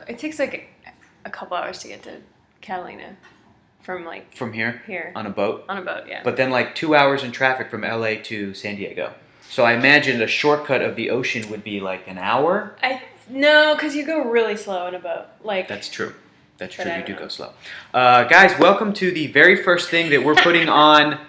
It takes like a couple hours to get to Catalina from here? Here. On a boat? On a boat, yeah. But then like 2 hours in traffic from LA to San Diego. So I imagine a shortcut of the ocean would be like an hour? No, because you go really slow in a boat. That's true. That's true. You do go slow. Guys, welcome to the very first thing that we're putting on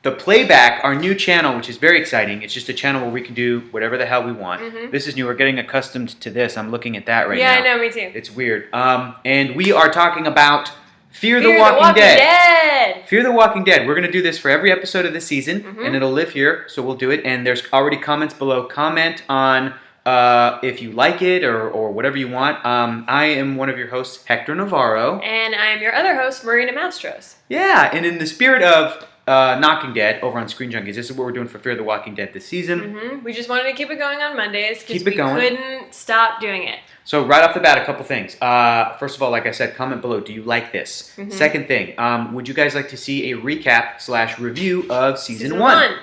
the Playback, our new channel, which is very exciting. It's just a channel where we can do whatever the hell we want. Mm-hmm. This is new. We're getting accustomed to this. I'm looking at that right now. Yeah, I know. Me too. It's weird. And we are talking about Fear the Walking Dead. Fear the Walking Dead. We're going to do this for every episode of this season, and it'll live here, so we'll do it. And there's already comments below. Comment on if you like it or whatever you want. I am one of your hosts, Hector Navarro. And I'm your other host, Marina Mastros. Yeah, and in the spirit of Knocking Dead over on Screen Junkies, this is what we're doing for Fear the Walking Dead this season. Mm-hmm. We just wanted to keep it going on Mondays because we couldn't stop doing it. So right off the bat, a couple things. First of all, like I said, comment below. Do you like this? Mm-hmm. Second thing, would you guys like to see a recap/review of season 1?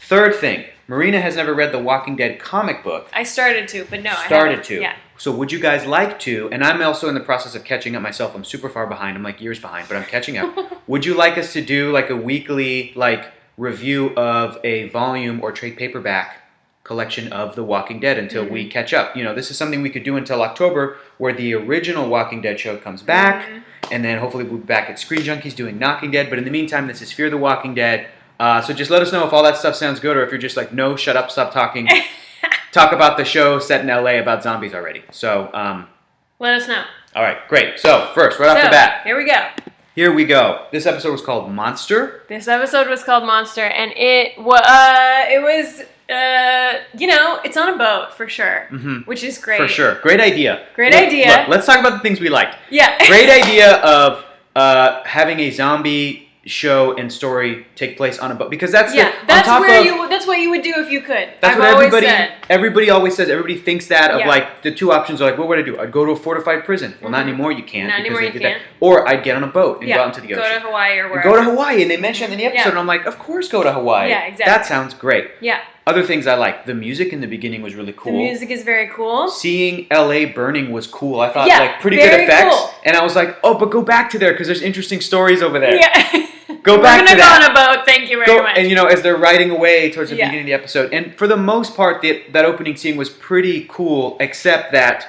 Third thing, Marina has never read the Walking Dead comic book. I started to, but no, I haven't. Yeah. So would you guys like to, and I'm also in the process of catching up myself. I'm super far behind. I'm like years behind, but I'm catching up. Would you like us to do like a weekly review of a volume or trade paperback collection of The Walking Dead until we catch up? You know, this is something we could do until October, where the original Walking Dead show comes back, and then hopefully we'll be back at Screen Junkies doing Knocking Dead. But in the meantime, this is Fear the Walking Dead. So just let us know if all that stuff sounds good, or if you're just like, no, shut up, stop talking. Talk about the show set in LA about zombies already. So let us know. All right, great. So first, right off the bat, here we go. Here we go. This episode was called Monster. This episode was called Monster, and it was it's on a boat for sure, which is great. For sure. Great idea. Great idea. Look, let's talk about the things we liked. Yeah. Great idea of having a zombie show and story take place on a boat, because that's what you would do if you could. That's what everybody always says. Everybody thinks that of like the two options are like, what would I do? I'd go to a fortified prison. Well, not anymore. You can't. Not anymore. You can't. That. Or I'd get on a boat and go out into the ocean. Go to Hawaii or wherever. Go to Hawaii, and they mentioned in the episode, and I'm like, of course, go to Hawaii. Yeah, exactly. That sounds great. Yeah. Other things I like. The music in the beginning was really cool. The music is very cool. Seeing LA burning was cool. I thought pretty good effects. Cool. And I was like, oh, but go back to there because there's interesting stories over there. Yeah. Go back to that. We're going to go on a boat. Thank you very much. And as they're riding away towards the beginning of the episode. And for the most part, that opening scene was pretty cool, except that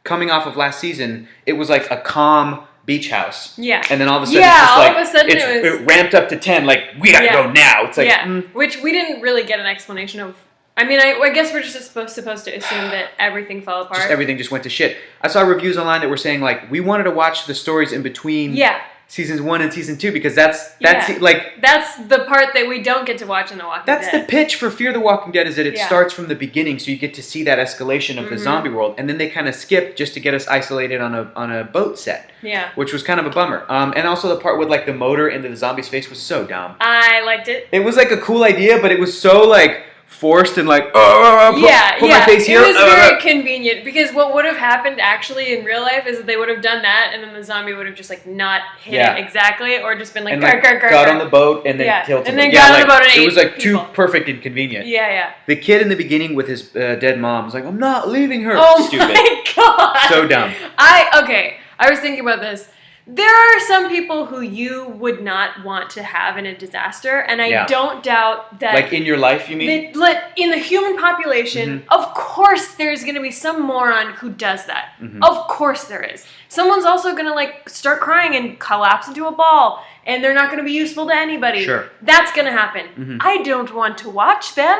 coming off of last season, it was like a calm beach house. Yeah. And then all of a sudden, it ramped up to 10, like, we gotta go now. It's like, which we didn't really get an explanation of. I mean, I guess we're just supposed to assume that everything fell apart. Everything just went to shit. I saw reviews online that were saying, like, we wanted to watch the stories in between seasons 1 and season 2 because that's the part that we don't get to watch in The Walking Dead. That's the pitch for Fear the Walking Dead, is that it starts from the beginning, so you get to see that escalation of the zombie world, and then they kind of skip just to get us isolated on a boat set. Yeah. Which was kind of a bummer. And also the part with like the motor into the zombie's face was so dumb. I liked it. It was like a cool idea, but it was so like forced and like, put my face here. It was very convenient because what would have happened actually in real life is that they would have done that and then the zombie would have just like not hit it exactly or just been like, got on the boat and then killed him. And then got on the boat and ate it was like people. too perfect and convenient. Yeah, yeah. The kid in the beginning with his dead mom was like, I'm not leaving her. Oh Stupid. My God. So dumb. I was thinking about this. There are some people who you would not want to have in a disaster, and I don't doubt that... Like in your life, you mean? In the human population, of course there's going to be some moron who does that. Of course there is. Someone's also going to like start crying and collapse into a ball, and they're not going to be useful to anybody. Sure. That's going to happen. I don't want to watch them.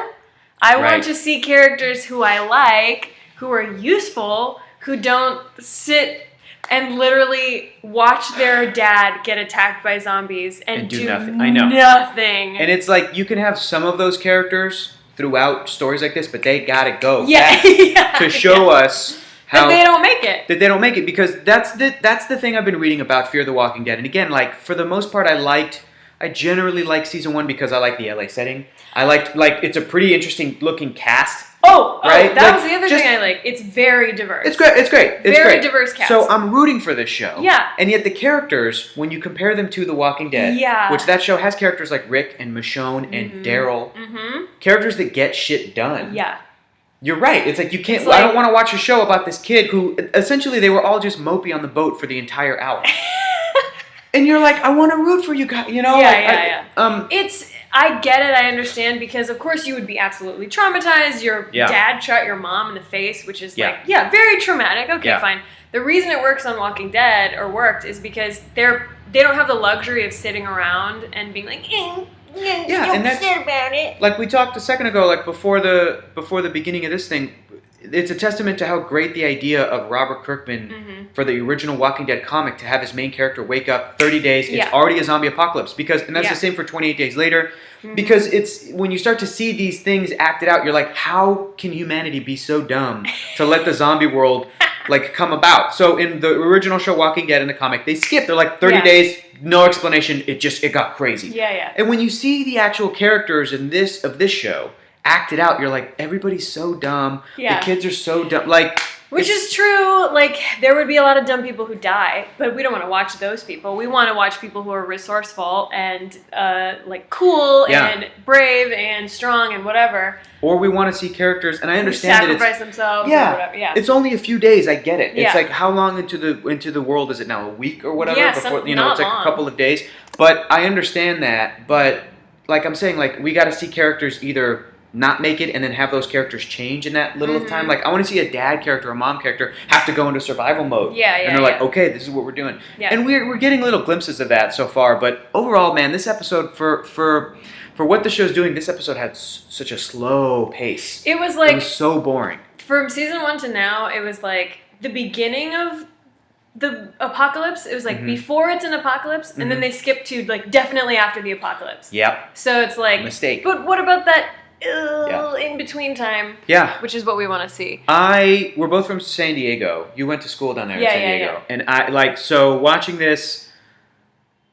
I want to see characters who I like, who are useful, who don't sit... and literally watch their dad get attacked by zombies and do nothing. I know. Nothing. And it's like you can have some of those characters throughout stories like this, but they gotta go to show us how that they don't make it. That they don't make it, because that's the thing I've been reading about Fear the Walking Dead. And again, like for the most part, I generally like season 1 because I like the LA setting. I liked it's a pretty interesting looking cast. Right? That was the other thing I like. It's very diverse. It's great. It's great. Very diverse cast. So I'm rooting for this show. Yeah. And yet the characters, when you compare them to The Walking Dead, which that show has characters like Rick and Michonne and Daryl, characters that get shit done. Yeah. You're right. It's like you can't. Like, I don't want to watch a show about this kid who essentially they were all just mopey on the boat for the entire hour. And you're like, I want to root for you guys. You know? Yeah. I get it. I understand because of course you would be absolutely traumatized. Your dad shot your mom in the face, which is very traumatic. Okay, fine. The reason it works on Walking Dead or worked is because they don't have the luxury of sitting around and being like, and that's about it. Like we talked a second ago, like before the beginning of this thing, it's a testament to how great the idea of Robert Kirkman for the original Walking Dead comic to have his main character wake up 30 days, it's already a zombie apocalypse. And that's the same for 28 Days Later. Because it's when you start to see these things acted out, you're like, how can humanity be so dumb to let the zombie world like come about? So in the original show Walking Dead in the comic, they skipped. They're like 30 days, no explanation. It got crazy. Yeah. And when you see the actual characters in this show acted out, you're like, everybody's so dumb. The kids are so dumb. Like, which is true. Like, there would be a lot of dumb people who die, but we don't want to watch those people. We want to watch people who are resourceful and like cool and brave and strong and whatever. Or we want to see characters, and I understand that sacrifice themselves. Or whatever. It's only a few days. I get it. It's like how long into the world is it now? A week or whatever? Yeah, before it's not like long. a couple of days. But I understand that. But like I'm saying, like we got to see characters either not make it and then have those characters change in that little of time. Like I want to see a dad character, a mom character have to go into survival mode. And they're like, okay, this is what we're doing. And we're getting little glimpses of that so far. But overall, man, this episode for what the show's doing, this episode had such a slow pace. It was like, it was so boring. From season 1 to now, it was like the beginning of the apocalypse. It was like before it's an apocalypse, and then they skip to like definitely after the apocalypse. Yep. So it's like mistake. But what about that in between time? Yeah. Which is what we want to see. We're both from San Diego. You went to school down there in San Diego. And so watching this,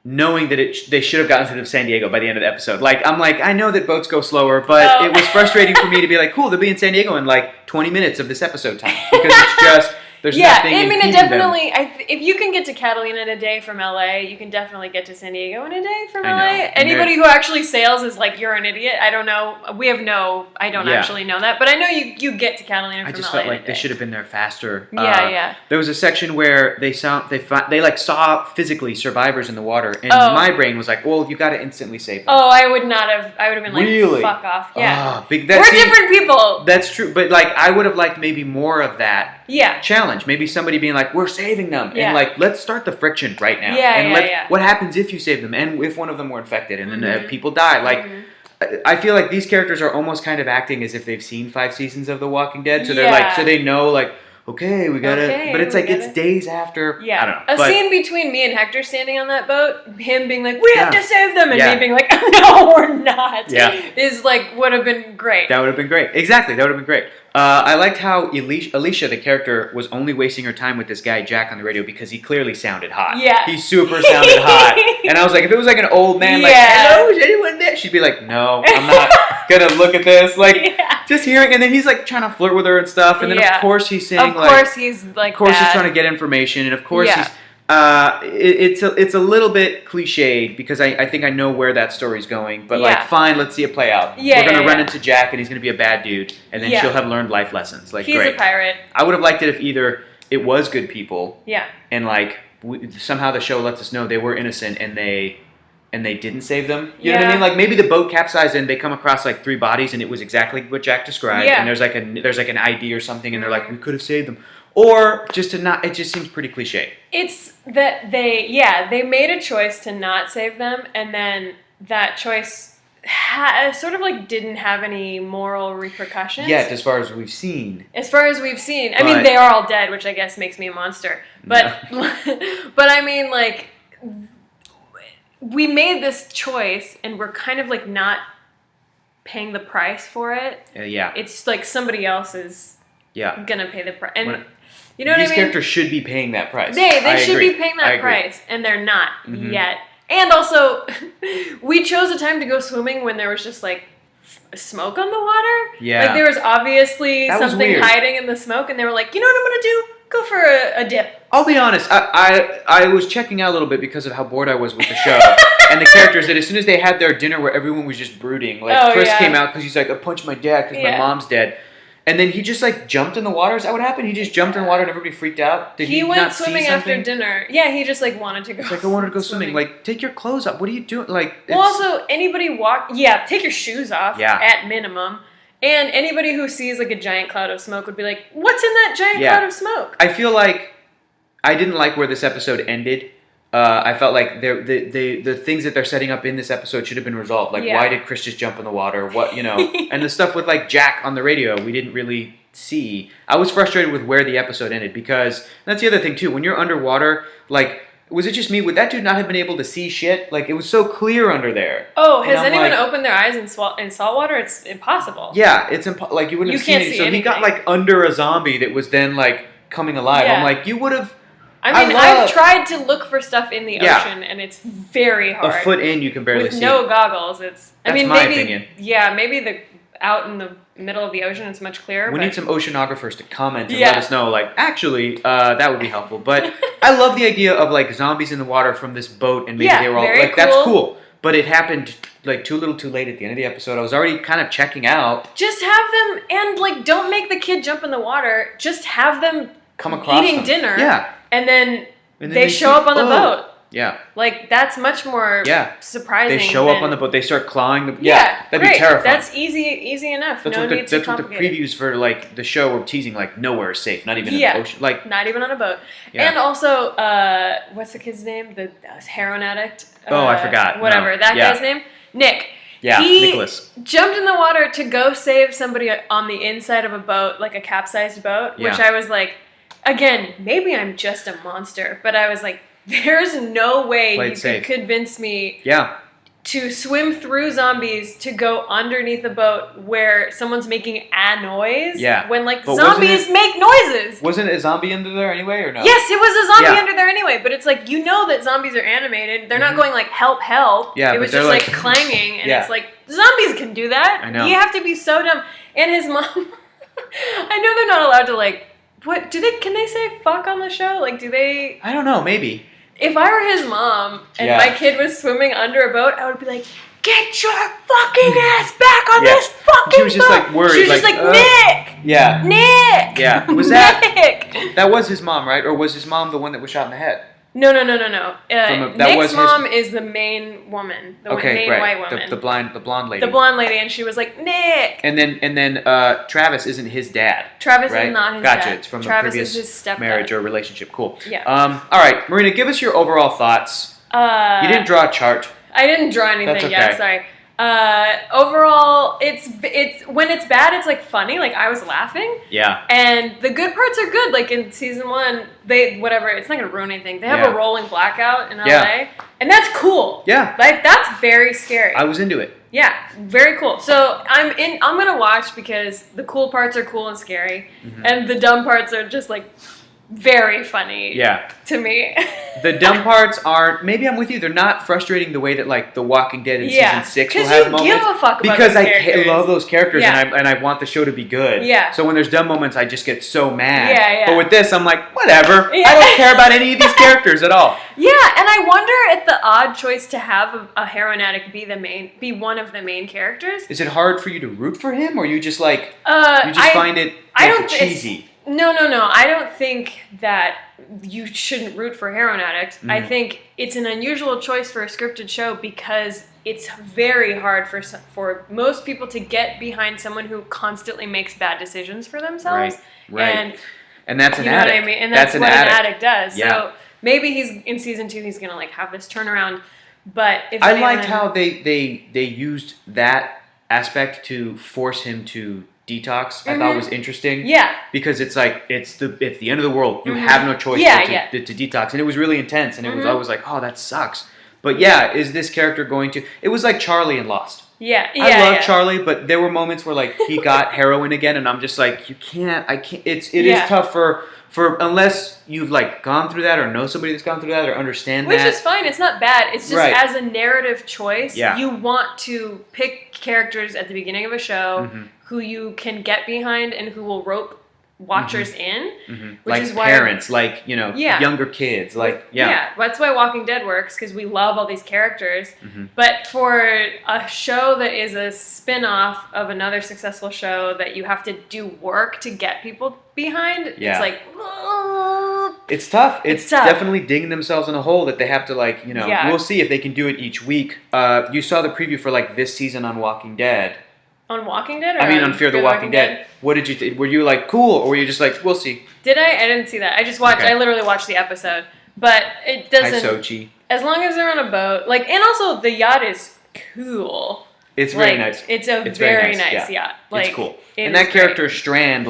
knowing that they should have gotten to San Diego by the end of the episode. Like, I'm like, I know that boats go slower, but it was frustrating for me to be like, cool, they'll be in San Diego in like 20 minutes of this episode time. Because it's just, there's nothing I mean, it impeding definitely, if you can get to Catalina in a day from LA, you can definitely get to San Diego in a day from LA. Anybody who actually sails is like, you're an idiot. I don't know. I don't actually know that. But I know you get to Catalina from LA. I just felt like they should have been there faster. Yeah. There was a section where they saw physically survivors in the water. And my brain was like, well, you got to instantly save them. Oh, I would not have. I would have been like, really? Fuck off. Yeah. We're different people. That's true. But like, I would have liked maybe more of that. Challenge. Maybe somebody being like, we're saving them. And like, let's start the friction right now. What happens if you save them? And if one of them were infected and then people die? Like, I feel like these characters are almost kind of acting as if they've seen 5 seasons of The Walking Dead. So they're like, so they know like, okay, we gotta, but it's like, it's days after. I don't know. A scene between me and Hector standing on that boat, him being like, we have to save them, and me being like, no, we're not, is like, would have been great. That would have been great. Exactly, that would have been great. I liked how Alicia, the character, was only wasting her time with this guy, Jack, on the radio because he clearly sounded hot. He super sounded hot. And I was like, if it was like an old man, like, hello, is anyone there? She'd be like, no, I'm not gonna look at this. Like, just hearing, and then he's like trying to flirt with her and stuff. And then of course he's saying Of course he's trying to get information. And of course he's, it's a little bit cliched because I think I know where that story's going, but like, fine, let's see it play out. We're gonna run into Jack, and he's gonna be a bad dude, and then she'll have learned life lessons. Like, he's great. a pirate. I would have liked it if either it was good people, and like somehow the show lets us know they were innocent, and they didn't save them. You know what I mean? Like maybe the boat capsized and they come across like 3 bodies, and it was exactly what Jack described, and there's like an ID or something, and they're like, we could have saved them. Or just to not, it just seems pretty cliche. It's that they made a choice to not save them, and then that choice sort of like didn't have any moral repercussions. Yet, as far as we've seen. I mean, they are all dead, which I guess makes me a monster. But, but I mean, like, we made this choice, and we're kind of like not paying the price for it. It's like somebody else is gonna pay the price. And you know what I mean? These characters should be paying that price. They should be paying that price, and they're not yet. And also, we chose a time to go swimming when there was just like smoke on the water. Like there was obviously something hiding in the smoke, and they were like, you know what I'm gonna do? Go for a dip. I'll be honest. I was checking out a little bit because of how bored I was with the show and the characters. That as soon as they had their dinner where everyone was just brooding, like Chris came out because he's like, I punched my dad because my mom's dead. And then he just like jumped in the water. Is that what happened? He just jumped in the water and everybody freaked out? Did he went not swimming see something? after dinner. Yeah, he just like wanted to go. It's like, I wanted to go swimming. Like, take your clothes off. What are you doing? Like, well, also, anybody take your shoes off at minimum. And anybody who sees like a giant cloud of smoke would be like, what's in that giant cloud of smoke? I feel like I didn't like where this episode ended. I felt like the things that they're setting up in this episode should have been resolved. Like, why did Chris just jump in the water? What, and the stuff with like Jack on the radio, we didn't really see. I was frustrated with where the episode ended because that's the other thing too. When you're underwater, like, was it just me? Would that dude not have been able to see shit? Like, it was so clear under there. Oh, has anyone opened their eyes in salt water? It's impossible. Yeah, it's like you wouldn't have seen it. So he got like under a zombie that was then like coming alive. Yeah. I'm like, you would have. I mean, I've tried to look for stuff in the ocean, and it's very hard. A foot in, you can barely see it. With no goggles, it's. That's my opinion. Yeah, maybe out in the middle of the ocean, it's much clearer. We need some oceanographers to comment and let us know. Like, actually, that would be helpful. But I love the idea of like zombies in the water from this boat, and maybe they were all like, cool. That's cool. But it happened like too little, too late at the end of the episode. I was already kind of checking out. Just have them, and like, don't make the kid jump in the water. Just have them come across eating dinner. Yeah, and then they show up on the boat. Yeah. Like, that's much more surprising. They show up on the boat. They start clawing the... Yeah, that'd be terrifying. That's easy enough. That's what the previews for, like, the show were teasing, like, nowhere is safe. Not even in the ocean. Like, not even on a boat. Yeah. And also, what's the kid's name? The heroin addict? I forgot. Whatever. That guy's name? Nick. Yeah, Nicholas. Jumped in the water to go save somebody on the inside of a boat, like a capsized boat, which I was like, again, maybe I'm just a monster, but I was like, there's no way you could convince me to swim through zombies to go underneath a boat where someone's making a noise when, like, zombies make noises. Wasn't a zombie under there anyway, or no? Yes, it was a zombie under there anyway, but it's like, that zombies are animated. They're not going like, help, help. Yeah, it was just like clanging, and it's like, zombies can do that. I know. You have to be so dumb. And his mom, I know they're not allowed to, like, can they say fuck on the show? Like, do they? I don't know, maybe. If I were his mom and my kid was swimming under a boat, I would be like, get your fucking ass back on this fucking boat. She was just like worried. She was just like, Nick! Yeah. Nick! Yeah. Was that Nick? That was his mom, right? Or was his mom the one that was shot in the head? No. Nick's mom is the main woman, the main white woman, the blonde lady. The blonde lady, and she was like, Nick. And then Travis isn't his dad. Travis is not his dad. Gotcha. It's from Travis the previous is his stepdad. Marriage or relationship. Cool. Yeah. All right, Marina, give us your overall thoughts. You didn't draw a chart. I didn't draw anything. That's okay. Yeah, sorry. Overall, it's when it's bad, it's like funny. Like, I was laughing. Yeah. And the good parts are good. Like in season 1, it's not gonna ruin anything. They have a rolling blackout in LA, and that's cool. Yeah. Like, that's very scary. I was into it. Yeah, very cool. So I'm gonna watch because the cool parts are cool and scary, and the dumb parts are just like very funny. Yeah. To me. The dumb parts aren't. Maybe I'm with you. They're not frustrating the way that like The Walking Dead in season 6 will have moments. Give a fuck about because those I love those characters and I want the show to be good. Yeah. So when there's dumb moments, I just get so mad. Yeah. But with this, I'm like, whatever. I don't care about any of these characters at all. Yeah, and I wonder at the odd choice to have a heroin addict be one of the main characters. Is it hard for you to root for him, or you just like find it cheesy? No. I don't think that you shouldn't root for heroin addicts. I think it's an unusual choice for a scripted show because it's very hard for most people to get behind someone who constantly makes bad decisions for themselves. Right. And that's an addict. What I mean? And that's what an addict does. Yeah. So maybe in season 2 he's gonna like have this turnaround. But I liked how they used that aspect to force him to detox. I thought was interesting. Yeah. Because it's like it's the end of the world. You have no choice to detox, and it was really intense. And it was always like, oh, that sucks. But yeah, is this character going to? It was like Charlie in Lost. Yeah. I love Charlie, but there were moments where like he got heroin again, and I'm just like, I can't. It is tough for unless you've like gone through that or know somebody that's gone through that or understand Which that. is fine. It's not bad. It's just as a narrative choice, you want to pick characters at the beginning of a show who you can get behind and who will rope watchers in, which like is why parents, like younger kids, like that's why Walking Dead works, because we love all these characters. But for a show that is a spin-off of another successful show that you have to do work to get people behind, it's like it's tough. It's definitely digging themselves in a hole that they have to we'll see if they can do it each week. You saw the preview for like this season on Walking Dead. On Walking Dead? Or on Fear the Walking Dead. What did you think? Were you like, cool, or were you just like, we'll see? Did I? I didn't see that. I just watched, I literally watched the episode. But it doesn't... Hi, Sochi. As long as they're on a boat. And also, the yacht is cool. It's very nice. It's very nice yacht. It's cool. And that character, Strand,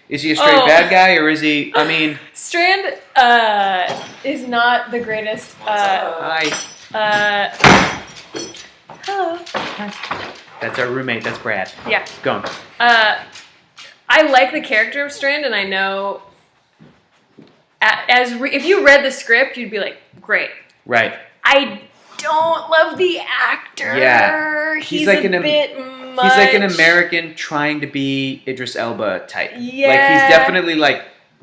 is he a straight bad guy, or is he, Strand is not the greatest... Hi. Hello. Hi. That's our roommate. That's Brad. Yeah. Go on. I like the character of Strand, and I know if you read the script, you'd be like, great. Right. I don't love the actor. Yeah. He's like a bit much. He's like an American trying to be Idris Elba type. Yeah. He's definitely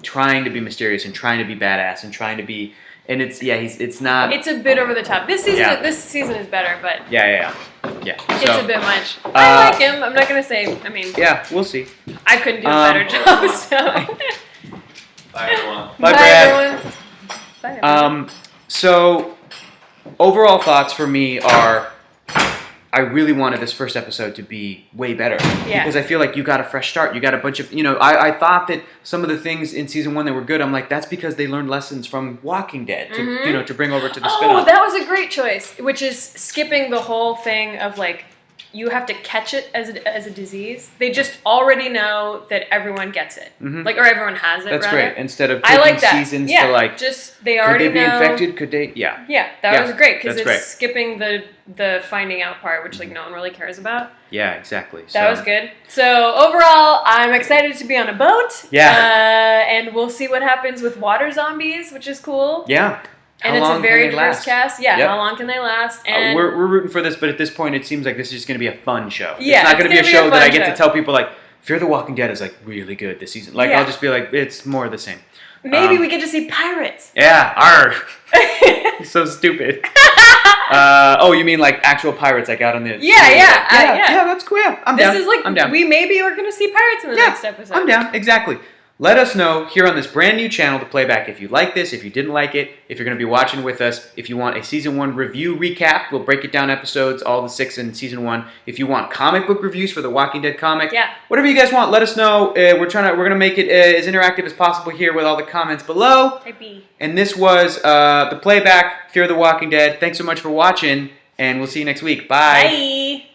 trying to be mysterious and trying to be badass and trying to be... And it's not... It's a bit over the top. This season is better, but... Yeah. It's a bit much. I like him. I'm not going to say... Yeah, we'll see. I couldn't do a better job, so... Bye, everyone. Bye, Brad. Bye, everyone. So, overall thoughts for me are... I really wanted this first episode to be way better. Yeah. Because I feel like you got a fresh start. You got a bunch of, I thought that some of the things in season 1 that were good, I'm like, that's because they learned lessons from Walking Dead to, to bring over to the spin-off. Oh, that was a great choice, which is skipping the whole thing of you have to catch it as a disease. They just already know that everyone gets it, or everyone has it. That's rather. great. Instead of taking seasons to just they already could they be know. Infected? Could they? Yeah. Yeah, that was great because it's great. skipping the finding out part, which no one really cares about. Yeah, exactly. That was good. So overall, I'm excited to be on a boat. Yeah. And we'll see what happens with water zombies, which is cool. Yeah. And it's a very diverse cast. Yeah, how long can they last? And we're rooting for this, but at this point, it seems like this is just going to be a fun show. Yeah, it's not going to be a show that I get to tell people, Fear the Walking Dead is, really good this season. I'll just be like, it's more of the same. Maybe we get to see pirates. Yeah, arg. So stupid. You mean, actual pirates, out on the... Yeah, that's cool. Yeah, I'm down. I'm down. We maybe are going to see pirates in the next episode. I'm down, exactly. Let us know here on this brand new channel, The Playback, if you like this, if you didn't like it, if you're going to be watching with us, if you want a Season 1 review recap, we'll break it down episodes, all the 6 in Season 1. If you want comic book reviews for the Walking Dead comic, whatever you guys want, let us know. We're going to make it as interactive as possible here with all the comments below. And this was The Playback, Fear the Walking Dead. Thanks so much for watching, and we'll see you next week. Bye. Bye.